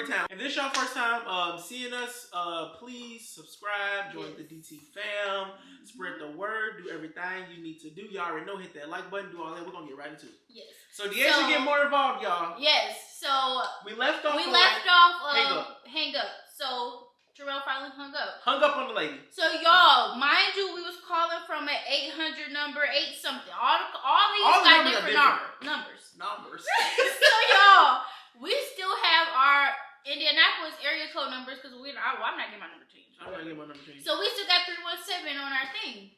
great time. If this is your first time seeing us, please subscribe, join the DT fam, spread the word, do everything you need to do. Y'all already know, hit that like button, do all that. We're gonna get right into it. Yes. So Deasia get more involved, y'all. Yes. So we left off. Hang up. So Tramell finally hung up. Hung up on the lady. So y'all, mind you, we was calling from an 800 number, 8 something. All these got different numbers. So y'all, we still have our Indianapolis area code numbers because I'm not getting my number changed. I'm not getting my number changed. So we still got 317 on our thing.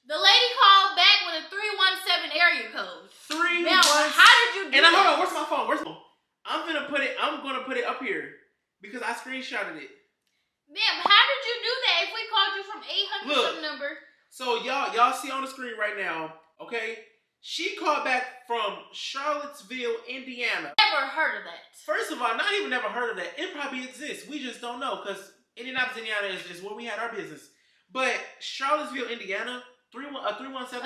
The lady called back with a 317 area code. 317. Now, how did you do that? And hold on, where's my phone? I'm gonna put it up here because I screenshotted it. Ma'am, how did you do that if we called you from 800 number? So y'all see on the screen right now, okay? She called back from Charlottesville, Indiana. Never heard of that. First of all, not even never heard of that. It probably exists. We just don't know because Indianapolis, Indiana is where we had our business. But Charlottesville, Indiana, 317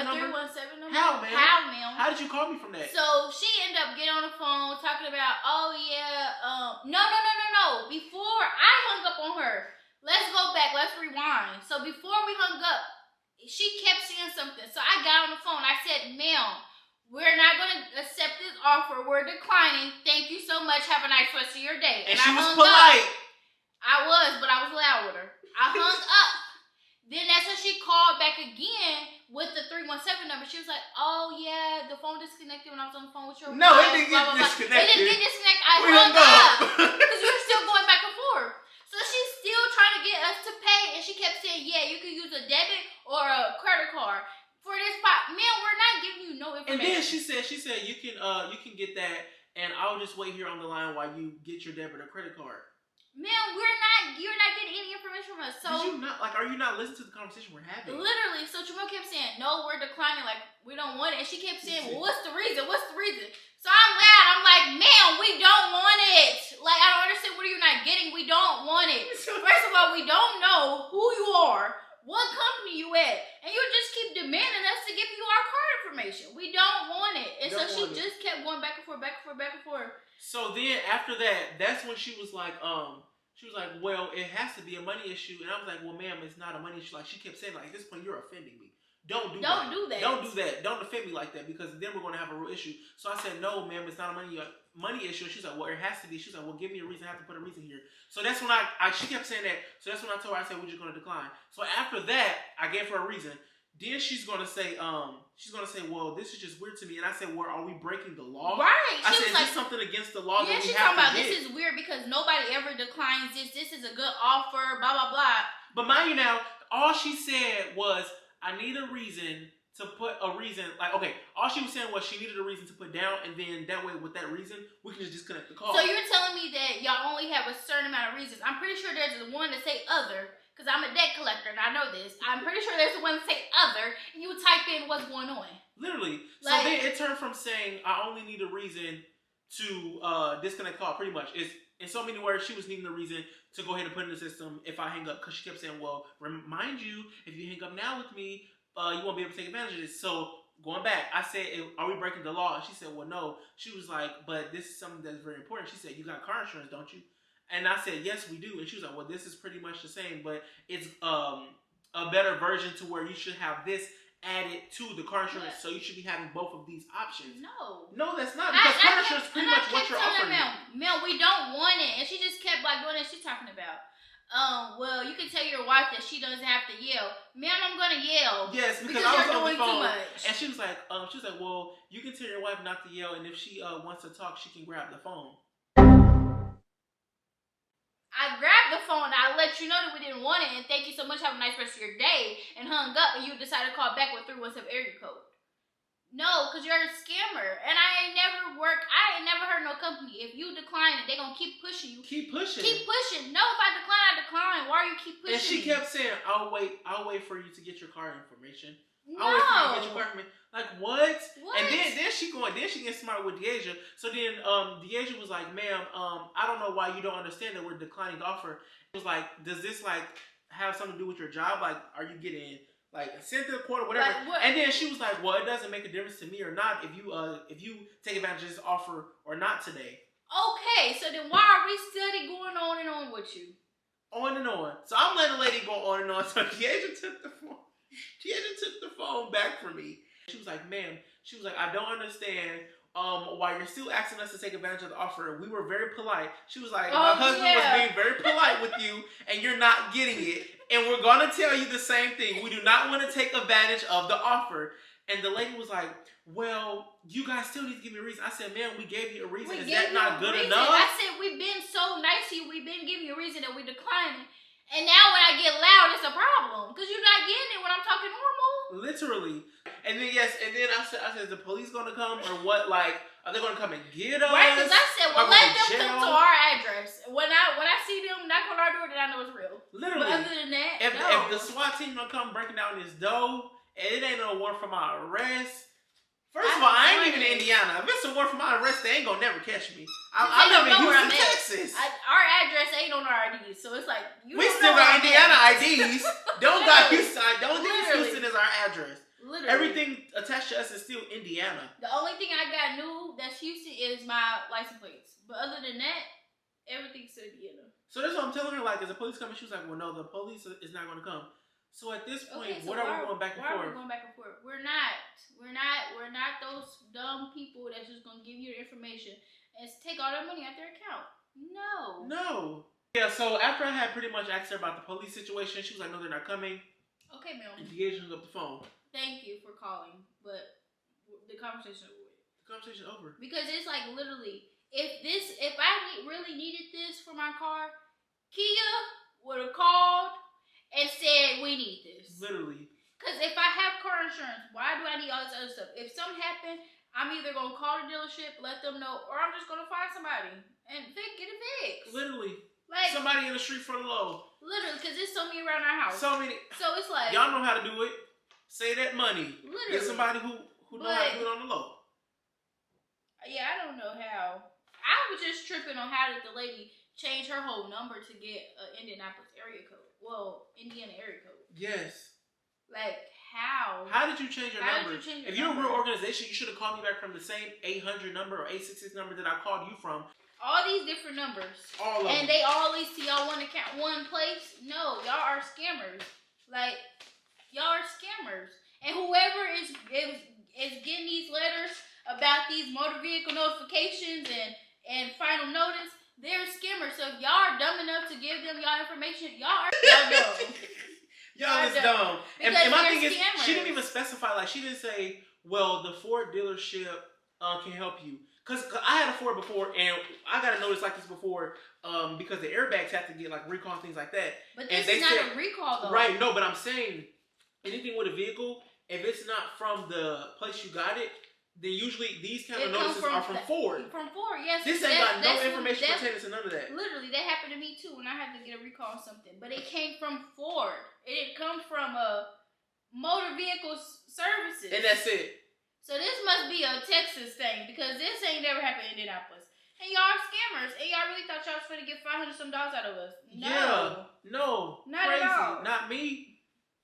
number? 317 number? How, man? How, ma'am? How did you call me from that? So she ended up getting on the phone talking about, oh yeah, no. Before I hung up on her, let's go back, let's rewind. So before we hung up, she kept saying something. So I got on the phone. I said, ma'am, we're not going to accept this offer. We're declining. Thank you so much. Have a nice rest of your day. And she was polite. I was, but I was loud with her. I hung up. Then that's when she called back again with the 317 number. She was like, oh yeah, the phone disconnected when I was on the phone with your No, it didn't get disconnected. It didn't get disconnected. I hung up. Because you were still going back and forth. So she's still trying to get us to pay, and she kept saying, yeah, you can use a debit or a credit card for this spot. Man, we're not giving you no information. And then she said you can get that, and I'll just wait here on the line while you get your debit or credit card. Man, you're not getting any information from us. So are you not listening to the conversation we're having? Literally, so Tramell kept saying, no, we're declining, like we don't want it. And she kept saying, well, what's the reason? So I'm loud. I'm like, ma'am, we don't want it. Like, I don't understand. What are you not getting? We don't want it. First of all, we don't know who you are, what company you at, and you just keep demanding us to give you our card information. We don't want it. And so she just kept going back and forth. So then after that, that's when she was like, well, it has to be a money issue. And I was like, well, ma'am, it's not a money issue. Like, she kept saying, like, at this point, you're offending me. Don't do that. Don't do that. Don't offend me like that because then we're going to have a real issue. So I said, no, ma'am, it's not a money issue. She's like, well, it has to be. She's like, well, give me a reason. I have to put a reason here. So that's when she kept saying that. So that's when I told her, I said, we're just going to decline. So after that, I gave her a reason. Then she's gonna say, well, this is just weird to me. And I said, well, are we breaking the law? Right. I said, is this something against the law that we have to get? This is weird because nobody ever declines this. This is a good offer, blah, blah, blah. But mind you now, all she said was, I need a reason to put a reason. Like, okay, all she was saying was she needed a reason to put down. And then that way, with that reason, we can just disconnect the call. So you're telling me that y'all only have a certain amount of reasons. I'm pretty sure there's one to say other. Because I'm a debt collector and I know this. I'm pretty sure there's the one to say other and you type in what's going on. Literally. Like, so then it turned from saying I only need a reason to disconnect the call, pretty much. It's in so many words, she was needing a reason to go ahead and put in the system if I hang up. Because she kept saying, well, remind you, if you hang up now with me, you won't be able to take advantage of this. So going back, I said, are we breaking the law? And she said, well, no. She was like, but this is something that's very important. She said, you got car insurance, don't you? And I said, yes, we do. And she was like, well, this is pretty much the same, but it's a better version to where you should have this added to the car insurance. So you should be having both of these options. No, that's not. Because car insurance is pretty much what you're offering. Mel, we don't want it. And she just kept like doing what she's talking about. Well, you can tell your wife that she doesn't have to yell. Ma'am, I'm going to yell. Yes, because I was on the phone. And she was like, well, you can tell your wife not to yell. And if she wants to talk, she can grab the phone. I grabbed the phone, I let you know that we didn't want it, and thank you so much, have a nice rest of your day, and hung up, and you decided to call back with 317 area code. No, because you're a scammer, and I ain't never heard no company, if you decline it, they gonna keep pushing you. Keep pushing. No, if I decline, why are you keep pushing? And she kept saying, I'll wait for you to get your card information. No. I'll wait for you to get your card information. Like, what? And then she gets smart with Deasia. So then Deasia was like, ma'am, I don't know why you don't understand that we're declining the offer. It was like, does this like have something to do with your job? Like, are you getting like sent to the court or whatever? Like, what? And then she was like, well, it doesn't make a difference to me or not if you take advantage of this offer or not today. Okay, so then why are we steady going on and on with you? On and on. So I'm letting the lady go on and on. So Deasia took the phone. Deasia took the phone back from me. She was like, ma'am, she was like, I don't understand why you're still asking us to take advantage of the offer. We were very polite. She was like, my husband was being very polite with you and you're not getting it. And we're going to tell you the same thing. We do not want to take advantage of the offer. And the lady was like, well, you guys still need to give me a reason. I said, man, we gave you a reason. Is that not good enough? I said, we've been so nice to you. We've been giving you a reason that we declining. And now when I get loud, it's a problem. Because you're not getting it when I'm talking normal. Literally. And then, yes, and then I said, is the police going to come or what? Like, are they going to come and get us? Right, because I said, well, let them come to our address. When I see them knock on our door, then I know it's real. Literally. But other than that, if the SWAT team don't come breaking down this door, and it ain't no warrant for my arrest. First of all, I ain't even in Indiana. If it's a warrant for my arrest, they ain't gonna never catch me. I live in Houston, Texas. Our address ain't on our IDs, so it's like we still got Indiana IDs. Don't got Houston. Don't think Houston is our address. Literally. Everything attached to us is still Indiana. The only thing I got new that's Houston is my license plates. But other than that, everything's still Indiana. So that's what I'm telling her. Like, is the police coming? She was like, well, no, the police is not gonna come. So at this point, what are we going back and forth? Why are we going back and forth? We're not those dumb people that's just gonna give you the information and take all that money out their account. No. Yeah, so after I had pretty much asked her about the police situation, she was like, no, they're not coming. Okay, ma'am. And Deasia hung up the phone. Thank you for calling, but the conversation over. The conversation over. Because it's like literally, if I really needed this for my car, Kia would have called and said, we need this. Literally. Because if I have car insurance, why do I need all this other stuff? If something happened, I'm either going to call the dealership, let them know, or I'm just going to find somebody and get it fixed. Literally. Like, somebody in the street for the low. Literally, because there's so many around our house. So many. So it's like, y'all know how to do it. Save that money. Literally. Get somebody who know how to do it on the low. Yeah, I don't know how. I was just tripping on how did the lady change her whole number to get an Indianapolis area code. Well, Indiana area code. Yes. Like, how? How did you change your number? If you're a real organization, you should have called me back from the same 800 number or 866 number that I called you from. All these different numbers. All of them. And they all lead to y'all one account, one place. No, y'all are scammers. Like, y'all are scammers. And whoever is getting these letters about these motor vehicle notifications and final notice, they're scammers. So if y'all are dumb enough to give them y'all information, y'all dumb. Y'all is dumb. And my thing is, scammers. she didn't even specify. Like, she didn't say, well, the Ford dealership can help you. Because I had a Ford before, and I got a notice like this before because the airbags have to get, like, recall and things like that. But this is not a recall, though. Right, no, but I'm saying anything with a vehicle, if it's not from the place you got it, then usually these kind of notices are from Ford. From Ford, yes. This ain't got no information pertaining to none of that. Literally, that happened to me too when I had to get a recall on something. But it came from Ford. It didn't come from motor vehicle services. And that's it. So this must be a Texas thing because this ain't never happened in Indianapolis. And y'all are scammers. And y'all really thought y'all was going to get $500 some out of us. No. Yeah. No. Not crazy. at all. Not me.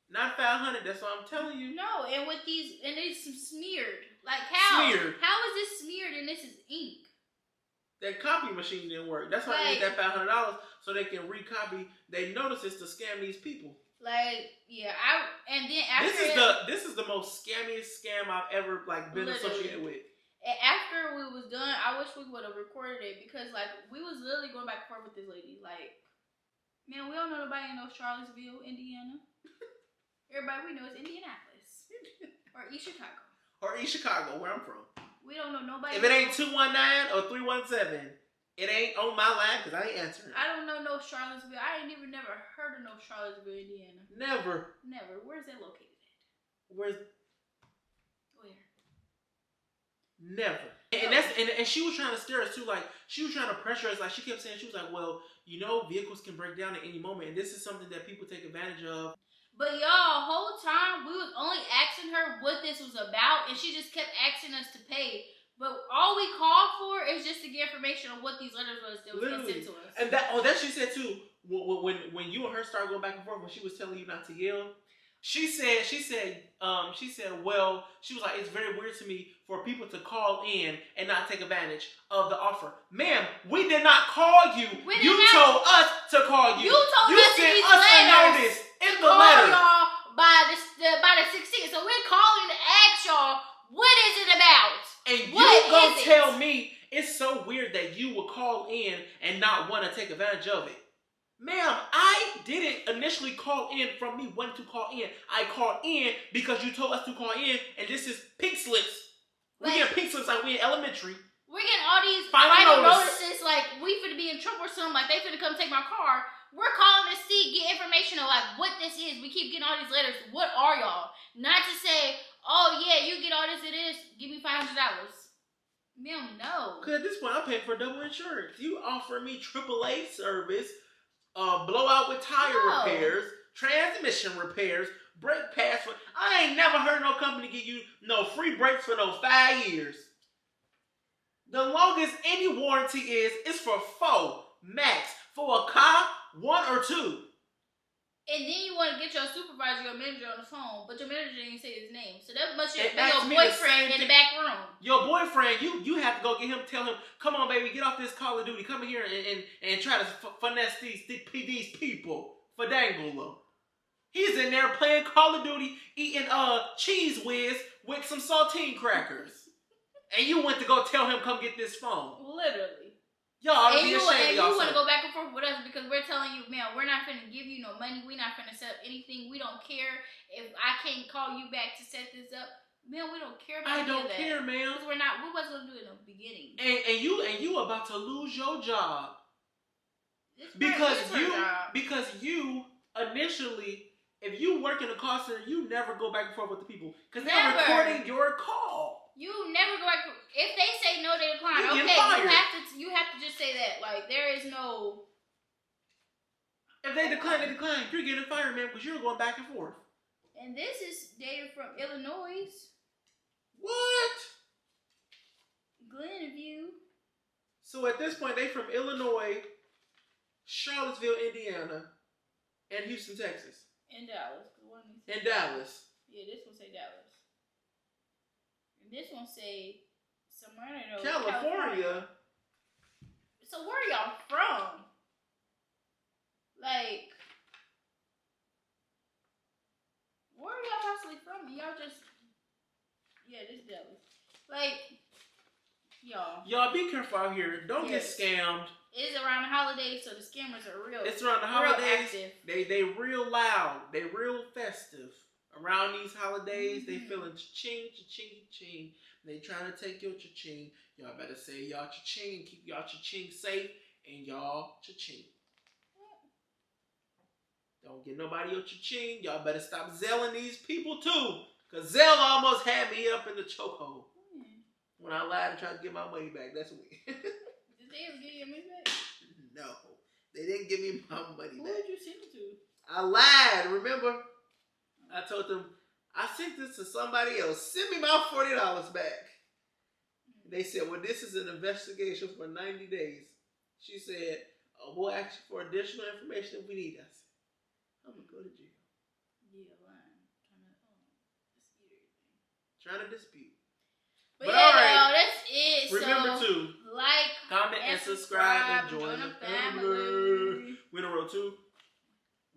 Not 500. That's what I'm telling you. No. And with these, and it's smeared. Like how? Smeared. How is this smeared and this is ink? That copy machine didn't work. That's why they need that $500 so they can recopy their notices to scam these people. Like, yeah, and then after this is the most scammiest scam I've ever been associated with. And after we was done, I wish we would have recorded it because we was literally going back and forth with this lady. Like, man, we don't know nobody in Charlottesville, Indiana. Everybody we know is Indianapolis or East Chicago. Or East Chicago, where I'm from. We don't know nobody. If it ain't 219 or 317. It ain't on my line because I ain't answering. I don't know no Charlottesville. I ain't even never heard of no Charlottesville, Indiana. Never. Where's that located at? Where? Never. No. And she was trying to scare us too. Like, she was trying to pressure us. Like, she kept saying, she was like, well, vehicles can break down at any moment. And this is something that people take advantage of. But y'all, whole time we was only asking her what this was about, and she just kept asking us to pay. But all we called for is just to get information on what these letters was that was sent to us. And that she said too, when you and her started going back and forth, when she was telling you not to yell, She said, well, she was like, it's very weird to me for people to call in and not take advantage of the offer. Ma'am, we did not call you. You told us to call you. You told you us sent in us these a notice in the letter. Y'all by the 16th. So we're calling to ask y'all, what is it about? And you gonna tell me it's so weird that you would call in and not want to take advantage of it. Ma'am, I didn't initially call in from me wanting to call in. I called in because you told us to call in, and this is pink slips. We get pink slips like we in elementary. We're getting all these final notices like we finna be in trouble or something, like they finna come take my car. We're calling to get information of like what this is. We keep getting all these letters. What are y'all? Not to say, oh yeah, you get all this, give me $500. Ma'am, no. Cause at this point I'm paying for double insurance. You offer me AAA service, blowout with tire repairs, transmission repairs, brake pads for. I ain't never heard no company give you no free brakes for no 5 years. The longest any warranty is for 4 max. For a car, 1 or 2. And then you want to get your supervisor, your manager on the phone, but your manager didn't say his name. So that must be your boyfriend in the back room. Your boyfriend, you have to go get him, tell him, come on, baby, get off this Call of Duty. Come in here and try to finesse these people for Dangolo. He's in there playing Call of Duty, eating cheese whiz with some saltine crackers. And you went to go tell him, come get this phone. Literally. Y'all ought to be ashamed of yourself. And you want to go back and forth with us because we're telling you, man, we're not finna give you no money. We're not finna set up anything. We don't care if I can't call you back to set this up. Man, we don't care about I don't care, man. Because we wasn't gonna do it in the beginning. And you about to lose your job. Because you initially, if you work in a call center, you never go back and forth with the people. Because they're recording your call. You never go back. If they say no, they decline. Okay, you have to just say that. Like there is no. If they decline, they decline. You're getting fired, man, because you're going back and forth. And this is data from Illinois. What? Glenview. So at this point, they from Illinois, Charlottesville, Indiana, and Houston, Texas. And Dallas. And Dallas. Yeah, this one say Dallas. This one say somewhere I don't know. California. So where are y'all from? Like, where are y'all possibly from? Y'all just, this Dallas. Like, y'all be careful out here. Don't get scammed. It is around the holidays, so the scammers are real. It's around the holidays. They real loud. They real festive. Around these holidays, they feeling cha-ching, cha-ching, cha-ching. They trying to take your cha-ching. Y'all better say y'all cha-ching. Keep y'all cha-ching safe and y'all cha-ching. Don't get nobody your cha-ching. Y'all better stop zelling these people too. Because Zell almost had me up in the chokehold. When I lied and tried to get my money back. That's weird. Did they ever give you your money back? No. They didn't give me my money back. Who did you send it to? I lied, remember? I told them, I sent this to somebody else. Send me my $40 back. They said, well, this is an investigation for 90 days. She said, we'll ask you for additional information if we need. I said, I'm going to go to jail. Yeah, lying. Trying to dispute everything. Trying to dispute. But yeah, all right. That's it. Remember to like, comment, and subscribe, and join the family. We on road to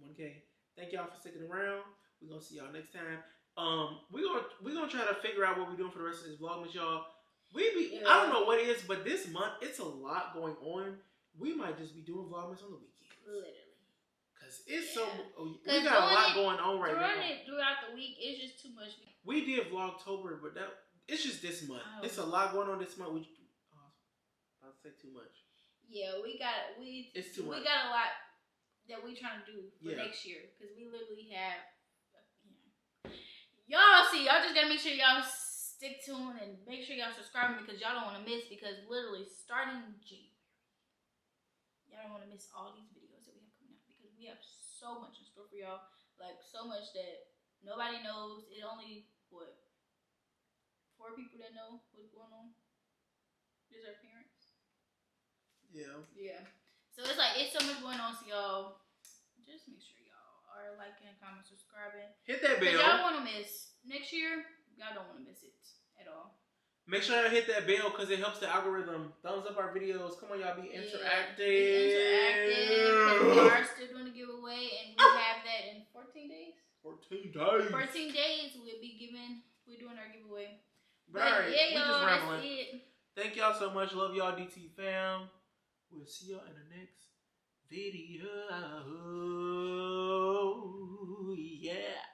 1K. Thank y'all for sticking around. We're gonna see y'all next time. We're gonna try to figure out what we're doing for the rest of this vlogmas, y'all. I don't know what it is, but this month it's a lot going on. We might just be doing vlogmas on the weekends. Literally. Cause it's we got a lot going on right now. Doing it throughout the week is just too much. We did Vlogtober, but it's just this month. It's a lot going on this month. I'll say too much. Yeah, it's too much. We got a lot that we trying to do for next year because we literally have. Y'all see, y'all just gotta make sure y'all stick tuned and make sure y'all subscribe because y'all don't want to miss because literally starting January, y'all don't want to miss all these videos that we have coming out because we have so much in store for y'all. Like so much that nobody knows. It only 4 people that know what's going on. Just our parents. Yeah. Yeah. So it's like it's so much going on. So y'all just make sure y'all are liking, comment, subscribing. Hit that bell. Y'all want to miss next year. Y'all don't want to miss it at all. Make sure y'all hit that bell because it helps the algorithm. Thumbs up our videos. Come on, y'all, be interactive. Be interactive. We are still doing a giveaway, and we have that in 14 days. 14 days. 14 days. We're doing our giveaway. But all right, yeah, we just rambling. that's it. Thank y'all so much. Love y'all, DT fam. We'll see y'all in the next video. Yeah.